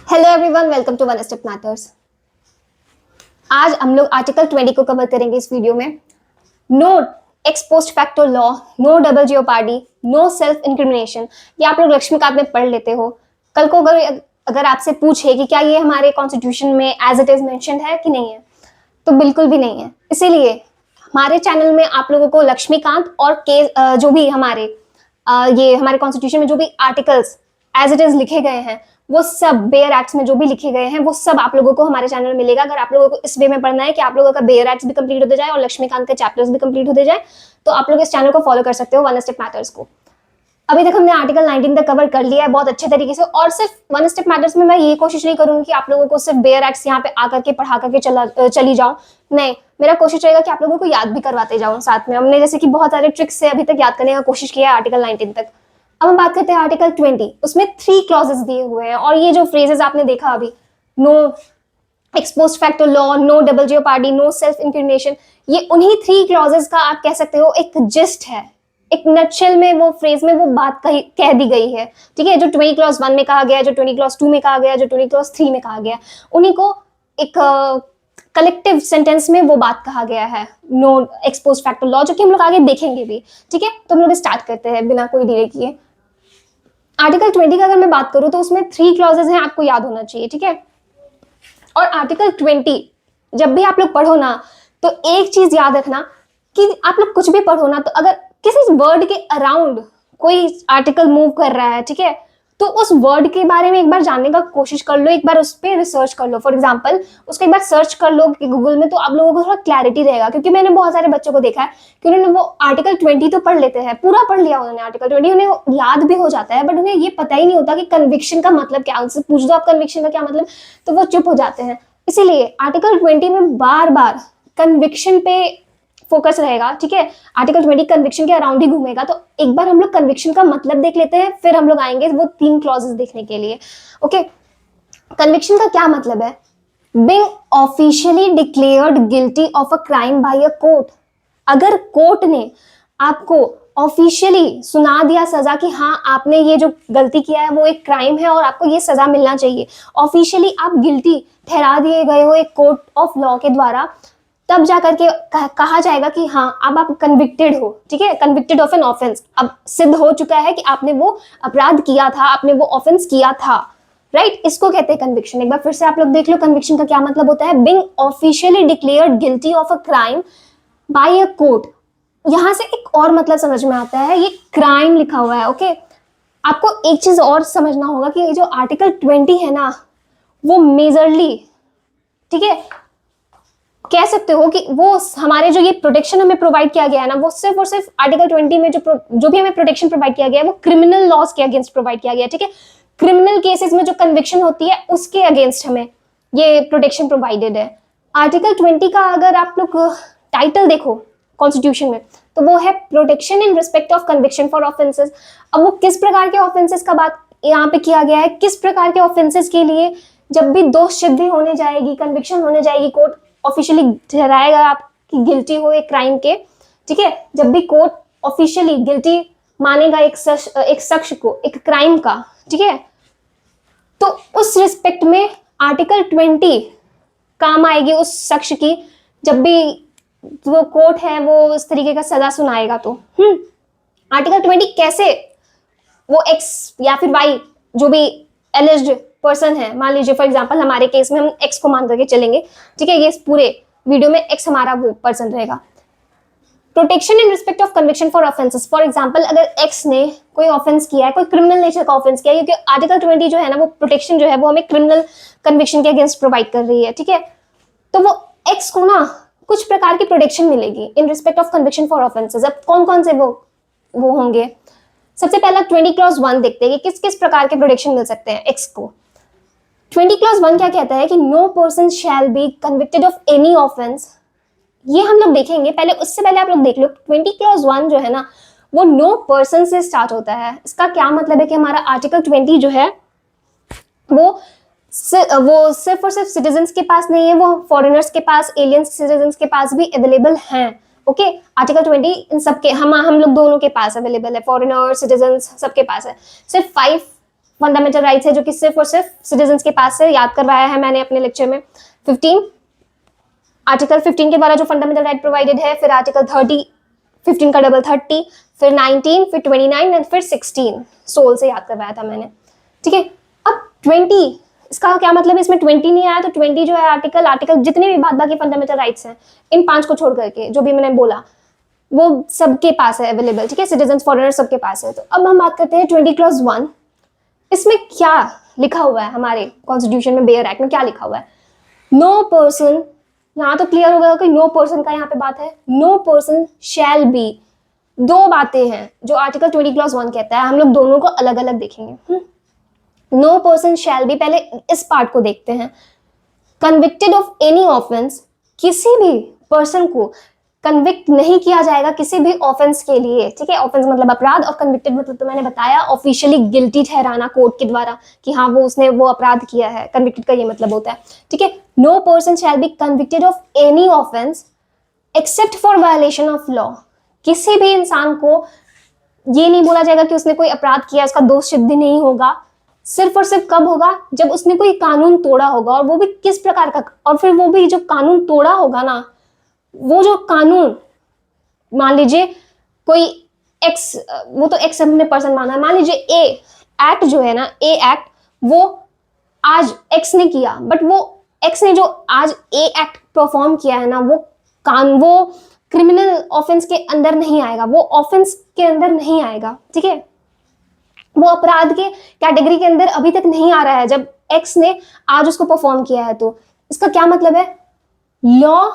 Hello everyone, welcome to one step matters. आज हम लोग आर्टिकल 20 को कवर करेंगे इस वीडियो में। No ex post facto law, no double jeopardy, no self incrimination. ये आप लोग लक्ष्मीकांत में पढ़ लेते हो। कल को अगर आपसे पूछे कि क्या ये हमारे कॉन्स्टिट्यूशन में एज इट इज मेंशन्ड है कि नहीं है, तो बिल्कुल भी नहीं है। इसीलिए हमारे चैनल में आप लोगों को लक्ष्मीकांत और के जो भी ये हमारे कॉन्स्टिट्यूशन में जो भी आर्टिकल्स एज इट इज लिखे गए हैं, वो सब बेयर एक्ट्स में जो भी लिखे गए हैं वो सब आप लोगों को हमारे चैनल में मिलेगा। अगर आप लोगों को इस वे में पढ़ना है कि आप लोगों का बेयर एक्ट्स भी कंप्लीट होते जाए और लक्ष्मीकांत के चैप्टर्स भी कंप्लीट होते जाए, तो आप लोग इस चैनल को फॉलो कर सकते हो, वन स्टेप मैटर्स को। अभी तक हमने आर्टिकल 19 तक कवर कर लिया है बहुत अच्छे तरीके से। और सिर्फ वन स्टेप मैटर्स में मैं ये कोशिश नहीं करूंगी कि आप लोगों को सिर्फ बेयर एक्ट्स यहाँ पे आकर के पढ़ा करके चली जाऊं। नहीं, मेरा कोशिश रहेगा कि आप लोगों को याद भी करवाते जाऊं साथ में। हमने जैसे कि बहुत सारे ट्रिक्स से अभी तक याद करने का कोशिश किया है आर्टिकल 19 तक। अब हम बात करते हैं आर्टिकल 20। उसमें 3 क्लॉजेस दिए हुए हैं, और ये जो फ्रेजेस आपने देखा अभी, no ex post facto law, no double jeopardy, no self incrimination, ये उन्हीं 3 क्लॉजेस का आप कह सकते हो एक जिस्ट है। एक नटशेल में वो फ्रेज में वो बात कह दी गई है। ठीक है, जो 20 क्लॉज 1 में कहा गया, जो 20 क्लॉज 2 में कहा गया, जो 20 क्लॉज 3 में कहा गया, उन्हीं को एक कलेक्टिव सेंटेंस में वो बात कहा गया है, no ex post facto law, जो कि हम लोग आगे देखेंगे भी। ठीक है, तो हम लोग स्टार्ट करते हैं बिना कोई डिले किए। आर्टिकल 20 का अगर मैं बात करूं तो उसमें 3 क्लॉजेस हैं, आपको याद होना चाहिए। ठीक है, और आर्टिकल 20 जब भी आप लोग पढ़ो ना, तो एक चीज याद रखना कि आप लोग कुछ भी पढ़ो ना, तो अगर किसी वर्ड के अराउंड कोई आर्टिकल मूव कर रहा है, ठीक है, तो उस वर्ड के बारे में एक बार जानने का कोशिश कर लो, एक बार उस पर रिसर्च कर लो। फॉर एग्जाम्पल, उसको एक बार सर्च कर लो कि गूगल में, तो आप लोगों को थोड़ा क्लैरिटी रहेगा। क्योंकि मैंने बहुत सारे बच्चों को देखा है कि उन्होंने वो आर्टिकल 20 तो पढ़ लेते हैं, पूरा पढ़ लिया उन्होंने आर्टिकल 20, उन्हें याद भी हो जाता है, बट उन्हें ये पता ही नहीं होता कि कन्विक्शन का मतलब क्या। उनसे पूछ दो आप कन्विक्शन का क्या मतलब, तो वो चुप हो जाते हैं। इसीलिए आर्टिकल 20 में बार बार कन्विक्शन पे फोकस रहेगा। ठीक है, आर्टिकल 20 कन्विक्शन के अराउंड ही घूमेगा। तो एक बार हम लोग कन्विक्शन का मतलब देख लेते हैं, फिर हम लोग आएंगे वो 3 क्लॉजेस देखने के लिए। ओके, कन्विक्शन का क्या मतलब है? Being officially declared guilty of a crime by a court. अगर कोर्ट ने आपको ऑफिशियली सुना दिया सजा कि हाँ, आपने ये जो गलती किया है वो एक क्राइम है और आपको ये सजा मिलना चाहिए, ऑफिशियली आप गिल्टी ठहरा दिए गए हो एक कोर्ट ऑफ लॉ के द्वारा, तब जाकर के कहा जाएगा कि हाँ, अब आप कन्विक्टेड हो। ठीक है, कन्विक्टेड ऑफ एन ऑफेंस, अब सिद्ध हो चुका है कि आपने वो अपराध किया था, आपने वो ऑफेंस किया था। राइट, इसको कहते हैं कन्विक्शन। एक बार फिर से आप लोग देख लो कन्विक्शन का क्या मतलब होता है। Being officially declared guilty of a crime by a court. यहां से एक और मतलब समझ में आता है, ये क्राइम लिखा हुआ है। ओके, आपको एक चीज और समझना होगा कि ये जो आर्टिकल 20 है ना, वो मेजरली, ठीक है, कह सकते हो कि वो हमारे जो ये प्रोटेक्शन हमें प्रोवाइड किया गया है ना, वो सिर्फ और सिर्फ आर्टिकल 20 में जो भी हमें प्रोटेक्शन प्रोवाइड किया गया है, वो क्रिमिनल लॉज के अगेंस्ट प्रोवाइड किया गया है। ठीक है, क्रिमिनल केसेस में जो कन्विक्शन होती है उसके अगेंस्ट हमें ये प्रोटेक्शन प्रोवाइडेड है। आर्टिकल 20 का अगर आप लोग टाइटल देखो कॉन्स्टिट्यूशन में, तो वो है protection in respect of conviction for offences. अब वो किस प्रकार के ऑफेंसेस का बात यहाँ पे किया गया है, किस प्रकार के ऑफेंसेस के लिए जब भी दोष सिद्धि होने जाएगी, कन्विक्शन होने जाएगी, कोर्ट ऑफिशियली ठहराएगा आपकी गिल्टी हो एक क्राइम के। ठीक है, जब भी कोर्ट ऑफिशियली गिल्टी मानेगा एक शख्स को एक क्राइम का, ठीक है, तो उस रिस्पेक्ट में आर्टिकल 20 काम आएगी उस शख्स की, जब भी वो कोर्ट है वो इस तरीके का सजा सुनाएगा। तो आर्टिकल 20 कैसे वो एक्स या फिर वाई जो भी एलिज्ड पर्सन है, मान लीजिए फॉर एग्जांपल हमारे केस में हम एक्स को मान करके चलेंगे। ठीक है, ये पूरे वीडियो में एक्स हमारा वो पर्सन रहेगा। Protection in respect of conviction for offences. For example, अगर एक्स ने कोई ऑफेंस किया है, कोई क्रिमिनल नेचर का ऑफेंस किया है, क्योंकि आर्टिकल 20 जो है ना, वो प्रोटेक्शन जो है वो हमें क्रिमिनल कन्विक्शन के अगेंस्ट प्रोवाइड कर रही है। ठीक है, तो वो एक्स को ना कुछ प्रकार की प्रोटेक्शन मिलेगी इन respect of conviction for offences. अब कौन कौन से वो होंगे? सबसे पहला 20 क्लॉज 1 देखते हैं कि किस किस प्रकार के प्रोटेक्शन मिल सकते हैं एक्स को। 20 क्लॉज 1 क्या कहता है कि no person shall be convicted of any offence. ये हम लोग देखेंगे, पहले उससे पहले आप लोग देख लो 20 क्लॉज 1 जो है ना, वो नो पर्सन से स्टार्ट होता है। इसका क्या मतलब है कि हमारा आर्टिकल 20 जो है वो सिर्फ और सिर्फ सिटीजन्स के पास नहीं है, वो फॉरेनर्स के पास, एलियन सिटीजन्स के पास भी अवेलेबल हैं। ओके, आर्टिकल 20 इन सबके हम लोग दोनों के पास अवेलेबल है, फॉरेनर, सिटीजन्स सबके पास है। सिर्फ 5 फंडामेंटल राइट्स है जो कि सिर्फ और सिर्फ सिटीजन्स के पास है, याद करवाया है मैंने अपने लेक्चर में। 15 आर्टिकल 15 के द्वारा जो फंडामेंटल राइट प्रोवाइडेड है, फिर आर्टिकल 30, 15 का डबल 30, फिर 19, फिर 29 एंड फिर 16 सोल से याद करवाया था मैंने, ठीक है। अब 20, इसका क्या मतलब है, इसमें 20 नहीं आया तो 20 जो है आर्टिकल जितने भी बाद बाकी फंडामेंटल राइट्स हैं इन 5 को छोड़ करके जो भी मैंने बोला वो सबके पास है अवेलेबल, ठीक है, सिटीजन फॉरेनर सबके पास है। तो अब हम बात करते हैं 20 क्लॉज 1, इसमें क्या लिखा हुआ है हमारे कॉन्स्टिट्यूशन में, बेयर एक्ट में क्या लिखा हुआ है। नो पर्सन, यहाँ तो क्लियर हो गया कि नो पर्सन का यहाँ पे बात है, नो पर्सन शैल बी, दो बातें हैं जो आर्टिकल 20 क्लॉज 1 कहता है, हम लोग दोनों को अलग अलग देखेंगे। नो पर्सन शैल बी, पहले इस पार्ट को देखते हैं। कन्विक्टेड ऑफ एनी ऑफेंस, किसी भी पर्सन को कन्विक्ट नहीं किया जाएगा किसी भी ऑफेंस के लिए, ठीक है। ऑफेंस मतलब अपराध और कन्विक्टेड मतलब तो मैंने बताया ऑफिशियली गिल्टी ठहराना कोर्ट के द्वारा कि हाँ उसने वो अपराध किया है, कन्विक्टेड का ये मतलब होता है, ठीक है। No person shall be convicted of any offence except for violation of law, किसी भी इंसान को ये नहीं बोला जाएगा कि उसने कोई अपराध किया, उसका दोष सिद्ध नहीं होगा, सिर्फ और सिर्फ कब होगा, जब उसने कोई कानून तोड़ा होगा, और वो भी किस प्रकार का, और फिर वो भी जो कानून तोड़ा होगा ना, वो जो कानून, मान लीजिए कोई एक्स, वो तो एक्स हमने पर्सन माना है, मान लीजिए ए एक्ट जो है ना, ए एक्ट वो आज एक्स ने किया, बट वो एक्स ने जो आज ए एक्ट परफॉर्म किया है ना, वो क्रिमिनल ऑफेंस के अंदर नहीं आएगा, वो ऑफेंस के अंदर नहीं आएगा, ठीक है, वो अपराध के कैटेगरी के अंदर अभी तक नहीं आ रहा है जब एक्स ने आज उसको परफॉर्म किया है। तो इसका क्या मतलब है, लॉ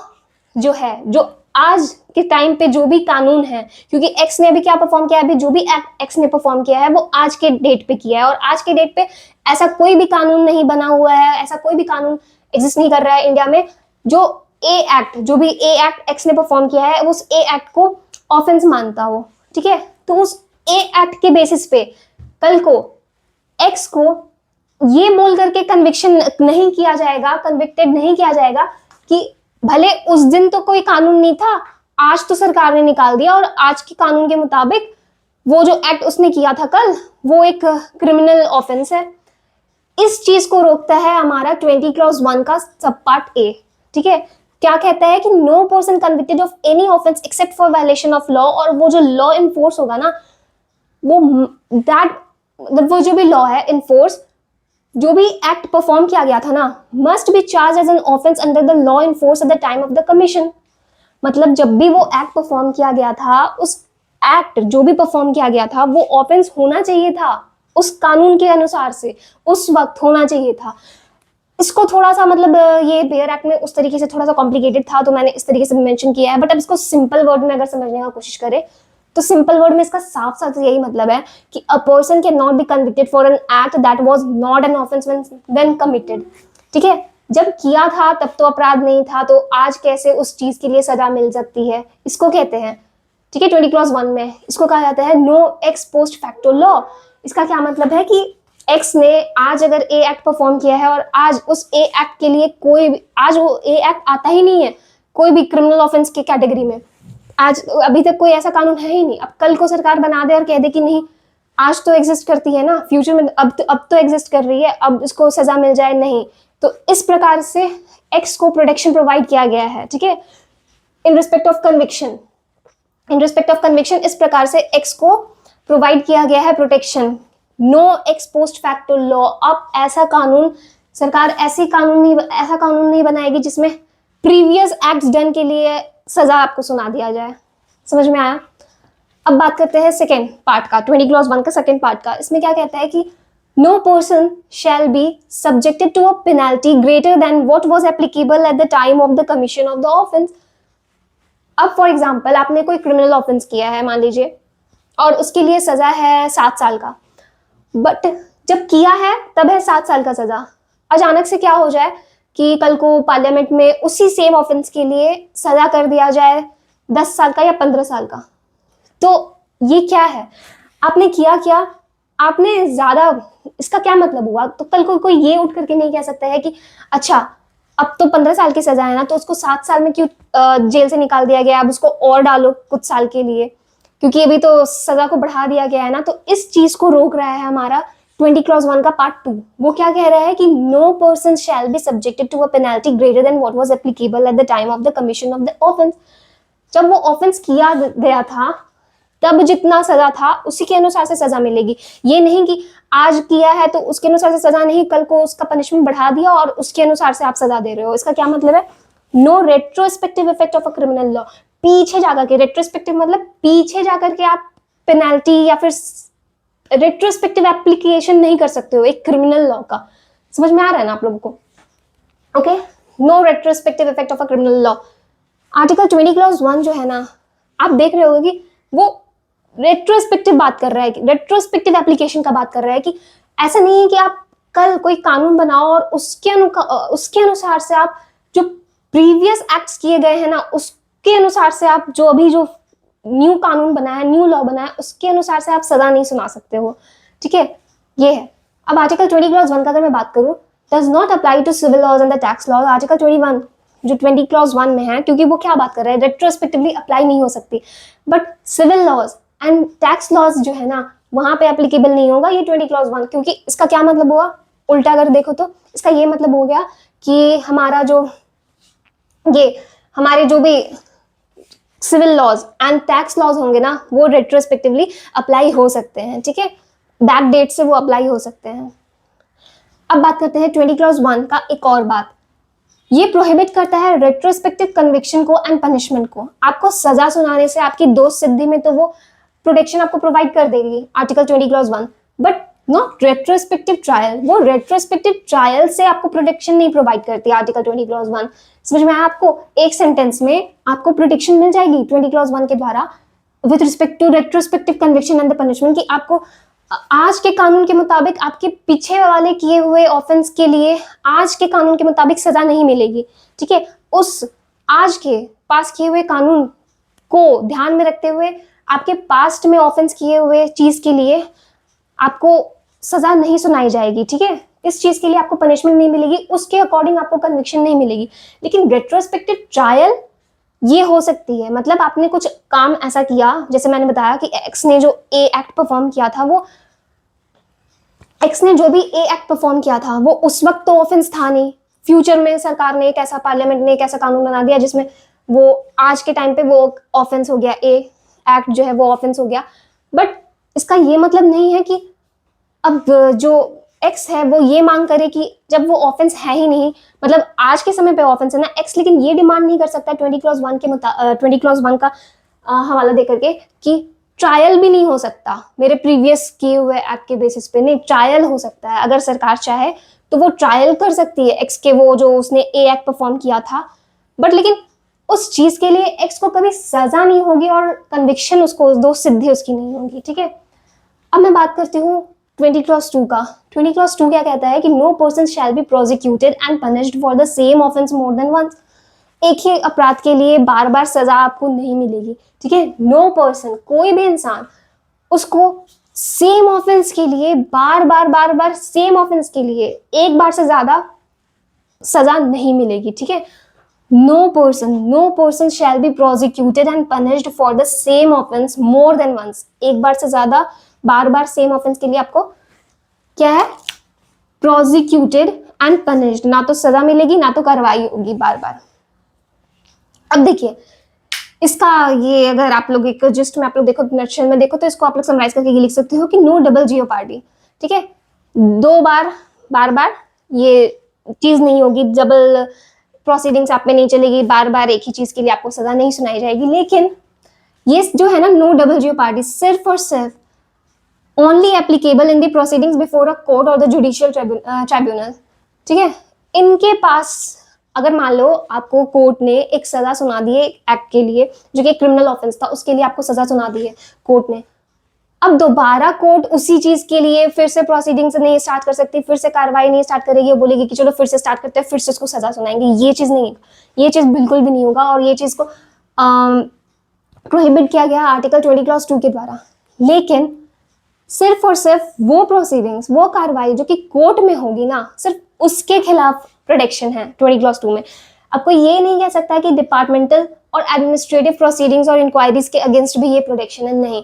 जो है, जो आज के टाइम पे जो भी कानून है, क्योंकि एक्स ने अभी क्या परफॉर्म किया है, अभी जो भी एक्स ने परफॉर्म किया है वो आज के डेट पे किया है, और आज के डेट पे ऐसा कोई भी कानून नहीं बना हुआ है, ऐसा कोई भी कानून एग्जिस्ट नहीं कर रहा है इंडिया में जो ए एक्ट, जो भी ए एक्ट एक्स ने परफॉर्म किया है उस ए एक्ट को ऑफेंस मानता हो, ठीक है। तो उस ए एक्ट के बेसिस पे कल को एक्स को ये बोल करके कन्विक्शन नहीं किया जाएगा, कन्विक्टेड नहीं किया जाएगा कि भले उस दिन तो कोई कानून नहीं था, आज तो सरकार ने निकाल दिया और आज के कानून के मुताबिक वो जो एक्ट उसने किया था कल वो एक क्रिमिनल ऑफेंस है। इस चीज को रोकता है हमारा 20 क्लॉज 1 का सब पार्ट ए, ठीक है। क्या कहता है कि no person convicted of any offence except for violation of law, और वो जो लॉ इन्फोर्स होगा ना, वो जो भी लॉ है इन्फोर्स, जो भी एक्ट परफॉर्म किया गया था ना, must be charge as an offence under the law in force at the time of the commission. मतलब जब भी वो एक्ट परफॉर्म किया गया था, उस एक्ट जो भी परफॉर्म किया गया था वो ऑफेंस होना चाहिए था, उस कानून के अनुसार से उस वक्त होना चाहिए था। इसको थोड़ा सा मतलब ये बेयर एक्ट में उस तरीके से थोड़ा सा कॉम्प्लिकेटेड था तो मैंने इस तरीके से मेंशन किया है, बट अब इसको सिंपल वर्ड में अगर समझने का कोशिश करें तो सिंपल वर्ड में इसका साफ साफ यही मतलब है कि a person can not be convicted for an act that was not an offence when committed, ठीक है। जब किया था तब तो अपराध नहीं था, तो आज कैसे उस चीज के लिए सजा मिल सकती है, इसको कहते हैं, ठीक है। 20 क्लॉज 1 में इसको कहा जाता है no ex post facto law. इसका क्या मतलब है कि एक्स ने आज अगर ए एक्ट परफॉर्म किया है और आज उस ए एक्ट के लिए आज वो ए एक्ट आता ही नहीं है कोई भी क्रिमिनल ऑफेंस के कैटेगरी में, आज अभी तक कोई ऐसा कानून है ही नहीं। अब कल को सरकार बना दे और कह दे कि नहीं आज तो एग्जिस्ट करती है ना, फ्यूचर में अब तो एग्जिस्ट कर रही है, अब इसको सजा मिल जाए, नहीं। तो इस प्रकार से एक्स को प्रोटेक्शन प्रोवाइड किया गया है, ठीक है, in respect of conviction. In respect of conviction इस प्रकार से एक्स को प्रोवाइड किया गया है protection. No ex post facto law, अब ऐसा सरकार ऐसा कानून नहीं बनाएगी जिसमें प्रीवियस एक्ट्स डन के लिए सजा आपको सुना दिया जाए। समझ में आया? अब बात करते हैं सेकेंड पार्ट का, 20 क्लॉज 1 का सेकेंड पार्ट का। इसमें क्या कहता है कि no person shall be subjected to a penalty greater than what was applicable at the time of the commission of the offence. अब फॉर एग्जाम्पल आपने कोई क्रिमिनल ऑफेंस किया है मान लीजिए, और उसके लिए सजा है 7 साल का, बट जब किया है तब है 7 साल का सजा। अचानक से क्या हो जाए कि कल को पार्लियामेंट में उसी सेम ऑफेंस के लिए सजा कर दिया जाए 10 साल का या 15 साल का, तो ये क्या है? आपने किया क्या, आपने ज्यादा, इसका क्या मतलब हुआ? तो कल को कोई ये उठ करके नहीं कह सकता है कि अच्छा अब तो 15 साल की सजा है ना, तो उसको 7 साल में क्यों जेल से निकाल दिया गया, अब उसको और डालो कुछ साल के लिए, क्योंकि अभी तो सजा को बढ़ा दिया गया है ना। तो इस चीज को रोक रहा है हमारा 20 क्लॉज 1 का पार्ट 2 वो क्या कह रहा है कि no person shall be subjected to a penalty greater than what was applicable at the time of the commission of the offence. जब वो ऑफेंस किया गया था तब जितना सजा था उसी के अनुसार से सजा मिलेगी। ये नहीं कि आज किया है तो उसके अनुसार से सजा नहीं, कल को उसका पनिशमेंट बढ़ा दिया और उसके अनुसार से आप सजा दे रहे हो। इसका क्या मतलब है? No retrospective effect of a criminal law. पीछे जाकर के, रेट्रोस्पेक्टिव मतलब पीछे जाकर के आप पेनल्टी या फिर रेट्रोस्पेक्टिव एप्लीकेशन नहीं कर सकते हो एक क्रिमिनल लॉ का। समझ में आ रहा है ना आप लोगों को? Okay, no retrospective effect of a criminal law. Article 20 clause 1 जो है ना, आप देख रहे होगे कि वो रेट्रोस्पेक्टिव बात कर रहा है, रेट्रोस्पेक्टिव एप्लीकेशन का बात कर रहा है कि ऐसा नहीं है कि आप कल कोई कानून बनाओ और उसके अनुसार से आप जो प्रीवियस एक्ट्स किए गए हैं ना उसके अनुसार से आप जो अभी जो न्यू कानून बना है, न्यू लॉ बना है, उसके अनुसार से आप सजा नहीं सुना सकते हो। ठीक है, ये है। अब आर्टिकल 20 क्लॉज 1 का अगर मैं बात करूं, does not apply to civil laws and the tax laws. Article 21 जो 20 क्लॉज 1 में है, क्योंकि वो क्या बात कर रहा है, रेट्रोस्पेक्टिवली अप्लाई नहीं हो सकती, but civil laws and tax laws जो है ना वहां पे एप्लीकेबल नहीं होगा ये 20 क्लॉज 1। क्योंकि इसका क्या मतलब हुआ, उल्टा अगर देखो तो इसका ये मतलब हो गया कि हमारे जो भी civil laws and tax laws होंगे ना वो रेट्रोस्पेक्टिवली अप्लाई हो सकते हैं। ठीक है, बैक डेट से वो अप्लाई हो सकते हैं। अब बात करते हैं 20 क्लॉज 1 का एक और बात। ये प्रोहिबिट करता है रेट्रोस्पेक्टिव कन्विक्शन को एंड पनिशमेंट को। आपको सजा सुनाने से आपकी दोष सिद्धि में तो वो प्रोटेक्शन आपको प्रोवाइड कर देगी article 20 clause 1, but not retrospective trial. वो रेट्रोस्पेक्टिव ट्रायल से आपको प्रोटेक्शन नहीं प्रोवाइड करती आर्टिकल 20 क्लॉज 1। समझ में आया आपको? एक सेंटेंस में आपको प्रोटेक्शन मिल जाएगी 20 क्लॉज 1 के द्वारा with respect to retrospective conviction and the punishment, कि आपको आज के कानून के मुताबिक आपके पीछे वाले किए हुए ऑफेंस के लिए आज के कानून के मुताबिक सजा नहीं मिलेगी। ठीक है, उस आज के पास किए हुए कानून को ध्यान में रखते हुए आपके पास्ट में ऑफेंस किए हुए चीज के लिए आपको सजा नहीं सुनाई जाएगी। ठीक है, इस चीज के लिए आपको पनिशमेंट नहीं मिलेगी, उसके अकॉर्डिंग आपको कन्विक्शन नहीं मिलेगी। लेकिन रेट्रोस्पेक्टिव ट्रायल ये हो सकती है। मतलब आपने कुछ काम ऐसा किया, जैसे मैंने बताया कि एक्स ने जो ए एक्ट परफॉर्म किया था, वो एक्स ने जो भी ए एक्ट परफॉर्म किया था वो उस वक्त तो ऑफेंस था नहीं। फ्यूचर में सरकार ने एक ऐसा, पार्लियामेंट ने एक ऐसा कानून बना दिया जिसमें वो आज के टाइम पे वो ऑफेंस हो गया, ए एक्ट जो है वो ऑफेंस हो गया। बट इसका ये मतलब नहीं है कि अब जो एक्स है वो ये मांग करे कि जब वो ऑफेंस है ही नहीं, मतलब आज के समय पे ऑफेंस है ना एक्स, लेकिन ये डिमांड नहीं कर सकता 20 क्लॉज 1 के 20 क्लॉज 1 का हवाला देकर के कि ट्रायल भी नहीं हो सकता मेरे प्रीवियस किए हुए एक्ट के बेसिस पे। नहीं, ट्रायल हो सकता है। अगर सरकार चाहे तो वो ट्रायल कर सकती है एक्स के वो जो उसने ए एक्ट परफॉर्म किया था, बट लेकिन उस चीज के लिए एक्स को कभी सजा नहीं होगी और कन्विक्शन उसको, दोष सिद्धि उसकी नहीं होगी। ठीक है, अब मैं बात करती हूँ 20 क्लॉज 2 का। 20 क्लॉज 2 क्या कहता है कि no person shall be prosecuted and punished for the same offence more than once. एक ही अपराध के लिए बार बार सजा आपको नहीं मिलेगी। ठीक है, नो पर्सन, कोई भी इंसान उसको सेम ऑफेंस के लिए बार बार सेम ऑफेंस के लिए एक बार से ज्यादा सजा नहीं मिलेगी। ठीक है, no person shall be prosecuted and punished for the same offence more than once. एक बार से ज्यादा बार बार सेम ऑफेंस के लिए आपको क्या है, प्रोसिक्यूटेड एंड पनिश्ड, ना तो सजा मिलेगी ना तो कार्रवाई होगी बार बार। अब देखिए इसका ये, अगर आप लोग एक जिस्ट में आप लोग देखो, नटशेल में देखो, तो इसको आप लोग समराइज करके ये लिख सकते हो कि नो डबल जियोपार्डी। ठीक है, दो बार बार बार ये चीज नहीं होगी, डबल प्रोसीडिंग्स आप में नहीं चलेगी, बार बार एक ही चीज के लिए आपको सजा नहीं सुनाई जाएगी। लेकिन ये जो है ना नो डबल जियोपार्डी, सिर्फ और सिर्फ only applicable in the proceedings before a court और द जुडिशियल ट्राइब्यूनल। ठीक है, इनके पास अगर मान लो आपको कोर्ट ने एक सजा सुना दी है एक्ट के लिए जो कि क्रिमिनल ऑफेंस था, उसके लिए आपको सजा सुना दी है कोर्ट ने, अब दोबारा कोर्ट उसी चीज के लिए फिर से प्रोसीडिंग्स नहीं स्टार्ट कर सकती, फिर से कार्रवाई नहीं स्टार्ट करेगी, वो बोलेगी कि चलो फिर से स्टार्ट करते हैं, फिर से उसको सजा सुनाएंगे। ये चीज नहीं है, ये चीज बिल्कुल भी नहीं होगा और ये चीज को प्रोहिबिट किया गया आर्टिकल 20 क्लॉज 2 के द्वारा। लेकिन सिर्फ और सिर्फ वो प्रोसीडिंग्स, वो कार्रवाई जो कि कोर्ट में होगी ना, सिर्फ उसके खिलाफ प्रोटेक्शन है 20 क्लॉज 2 में। आपको ये नहीं कह सकता कि डिपार्टमेंटल और एडमिनिस्ट्रेटिव प्रोसीडिंग्स और इंक्वायरीज के अगेंस्ट भी ये प्रोटेक्शन है, नहीं।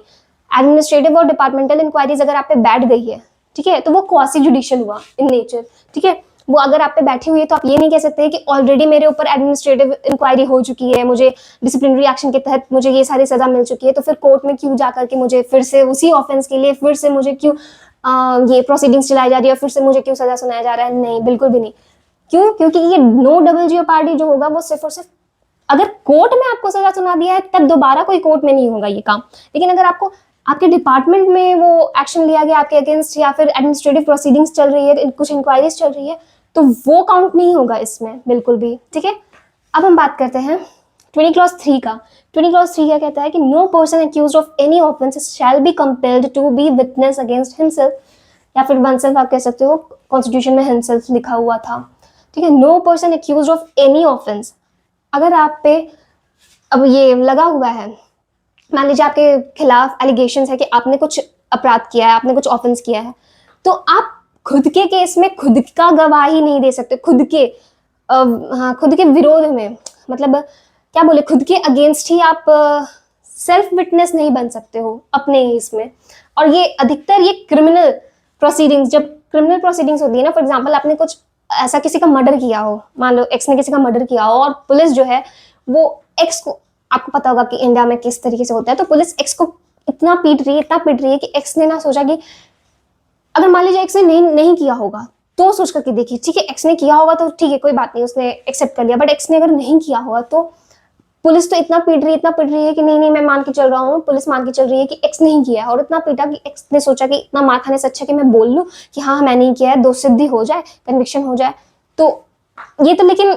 एडमिनिस्ट्रेटिव और डिपार्टमेंटल इंक्वायरीज अगर आप पे बैठ गई है ठीक है, तो वो क्वासी जुडिशियल हुआ इन नेचर, ठीक है। वो अगर आप पे बैठी हुई है तो आप ये नहीं कह सकते कि ऑलरेडी मेरे ऊपर एडमिनिस्ट्रेटिव इंक्वायरी हो चुकी है, मुझे डिसिप्लिनरी एक्शन के तहत मुझे ये सारी सजा मिल चुकी है, तो फिर कोर्ट में क्यों जा करके मुझे फिर से उसी ऑफेंस के लिए फिर से मुझे क्यों ये प्रोसीडिंग्स चलाई जा रही है, फिर से मुझे क्यों सजा सुनाया जा रहा है? नहीं, बिल्कुल भी नहीं। क्यों? क्योंकि ये नो डबल जेओपार्डी जो होगा वो सिर्फ और सिर्फ अगर कोर्ट में आपको सजा सुना दिया है तब दोबारा कोई कोर्ट में नहीं होगा ये काम। लेकिन अगर आपको आपके डिपार्टमेंट में वो एक्शन लिया गया आपके अगेंस्ट, या फिर एडमिनिस्ट्रेटिव प्रोसीडिंग्स चल रही है, कुछ इंक्वायरीज चल रही है, तो वो काउंट नहीं होगा इसमें बिल्कुल भी, ठीक है। अब हम बात करते हैं 20 क्लॉज 3 का। 20 क्लॉज 3 क्या कहता है कि no person accused of any offence shall be compelled to be witness against himself, या फिर वनसेल्फ आप कह सकते हो, कॉन्स्टिट्यूशन में हिमसेल्फ लिखा हुआ था, ठीक है। No person accused of any offence, अगर आप पे अब ये लगा हुआ है, मान लीजिए आपके खिलाफ एलिगेशन है कि आपने कुछ अपराध किया है, आपने कुछ ऑफेंस किया है, तो आप खुद के केस में खुद का गवाही नहीं दे सकते, खुद के विरोध में, मतलब क्या बोले, खुद के अगेंस्ट ही आप सेल्फ विटनेस नहीं बन सकते हो अपने ही इसमें। और ये अधिकतर ये क्रिमिनल प्रोसीडिंग्स, जब क्रिमिनल प्रोसीडिंग्स होती है ना, फॉर एग्जांपल आपने कुछ ऐसा किसी का मर्डर किया हो, मान लो एक्स ने किसी का मर्डर किया हो, और पुलिस जो है वो एक्स को, आपको पता होगा कि इंडिया में किस तरीके से होता है, तो पुलिस एक्स को इतना पीट रही है कि एक्स ने ना सोचा कि अगर मान लीजिए एक्स ने नहीं किया होगा तो सोच करके देखिए, ठीक है, एक्स ने किया होगा तो ठीक है, कोई बात नहीं, उसने एक्सेप्ट कर लिया, बट एक्स ने अगर नहीं किया होगा तो पुलिस तो इतना पीट रही है कि नहीं मैं मान के चल रहा हूँ, पुलिस मान के चल रही है कि एक्स नहीं किया है, और इतना पीटा कि एक्स ने सोचा कि इतना मार खाने से अच्छा कि मैं बोल लूँ कि हाँ मैंने नहीं किया है, दोष सिद्धि हो जाए, कन्विक्शन हो जाए। तो ये तो, लेकिन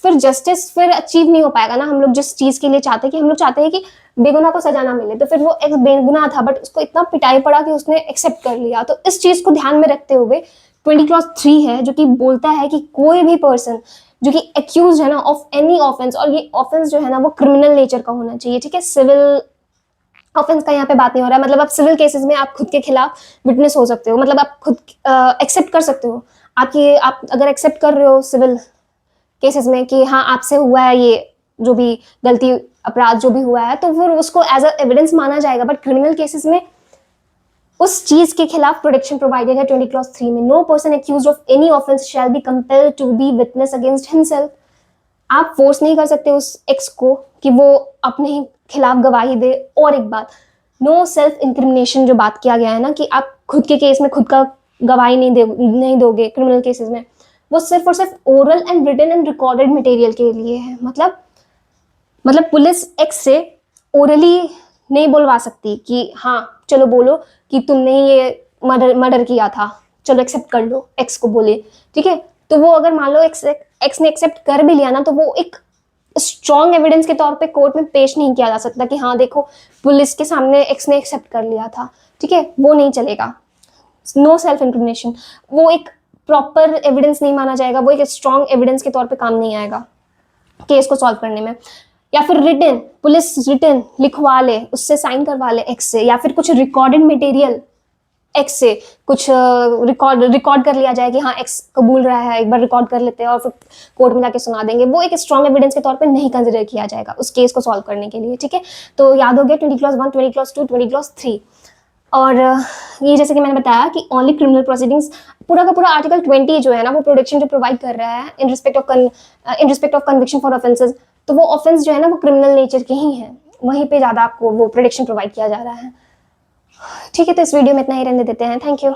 फिर जस्टिस फिर अचीव नहीं हो पाएगा ना। हम लोग जिस चीज के लिए चाहते हैं कि हम लोग चाहते हैं कि बेगुनाह को सजा ना मिले, तो फिर वो एक्स बेगुनाह था बट उसको इतना पिटाई पड़ा कि उसने एक्सेप्ट कर लिया। तो इस चीज को ध्यान में रखते हुए 20 क्लॉज 3 है जो कि बोलता है कि कोई भी पर्सन जो कि एक्यूज है ना ऑफ एनी ऑफेंस, और ये ऑफेंस जो है ना वो क्रिमिनल नेचर का होना चाहिए, ठीक है। सिविल ऑफेंस का यहाँ पे बात नहीं हो रहा है, मतलब आप सिविल केसेस में आप खुद के खिलाफ विटनेस हो सकते हो, मतलब आप खुद एक्सेप्ट कर सकते हो। आप अगर एक्सेप्ट कर रहे हो सिविल केसेस में कि हाँ आपसे हुआ है ये जो भी गलती अपराध जो भी हुआ है, तो फिर उसको एज अ एविडेंस माना जाएगा। बट क्रिमिनल केसेस में उस चीज के खिलाफ प्रोटेक्शन प्रोवाइडेड है 20 क्लॉज 3 में। No person accused of any offence shall be compelled to be witness against himself. आप फोर्स नहीं कर सकते उस एक्स को कि वो अपने ही खिलाफ गवाही दे। और एक बात, नो सेल्फ इंक्रिमिनेशन जो बात किया गया है ना कि आप खुद के केस में खुद का गवाही नहीं दोगे क्रिमिनल केसेस में, वो सिर्फ और सिर्फ oral and written and recorded material के लिए है। मतलब पुलिस एक्स से ओरली नहीं बुलवा सकती कि हाँ चलो बोलो कि तुमने ये मर्डर किया था, चलो एक्सेप्ट कर लो, एक्स को बोले, ठीक है। तो वो अगर मान लो एक्स ने एक्सेप्ट कर भी लिया ना, तो वो एक स्ट्रॉन्ग एविडेंस के तौर पे कोर्ट में पेश नहीं किया जा सकता कि हाँ देखो पुलिस के सामने एक्स ने एक्सेप्ट कर लिया था, ठीक है, वो नहीं चलेगा। नो सेल्फ इंक्रिमिनेशन, वो एक प्रॉपर एविडेंस नहीं माना जाएगा, वो एक स्ट्रॉन्ग एविडेंस के तौर पे काम नहीं आएगा केस को सॉल्व करने में। या फिर रिटन, पुलिस रिटन लिखवा ले, उससे साइन करवा ले एक्स से, या फिर कुछ रिकॉर्डेड मटेरियल एक्स से कुछ रिकॉर्ड कर लिया जाए कि हाँ एक्स कबूल रहा है, एक बार रिकॉर्ड कर लेते हैं और फिर कोर्ट में जाके सुना देंगे, वो एक स्ट्रॉन्ग एविडेंस के तौर पे नहीं कंसिडर किया जाएगा उस केस को सॉल्व करने के लिए, ठीक है। तो याद हो गया 20 क्लॉज 1, 20 क्लॉज 2, 20 क्लॉज 3। और ये जैसे कि मैंने बताया कि ओनली क्रिमिनल प्रोसीडिंग्स, पूरा का पूरा आर्टिकल 20 जो है ना वो प्रोटेक्शन जो प्रोवाइड कर रहा है in respect of conviction for offences, तो वो ऑफेंस जो है ना वो क्रिमिनल नेचर के ही है, वहीं पे ज़्यादा आपको वो प्रोटेक्शन प्रोवाइड किया जा रहा है, ठीक है। तो इस वीडियो में इतना ही रहने देते हैं, थैंक यू।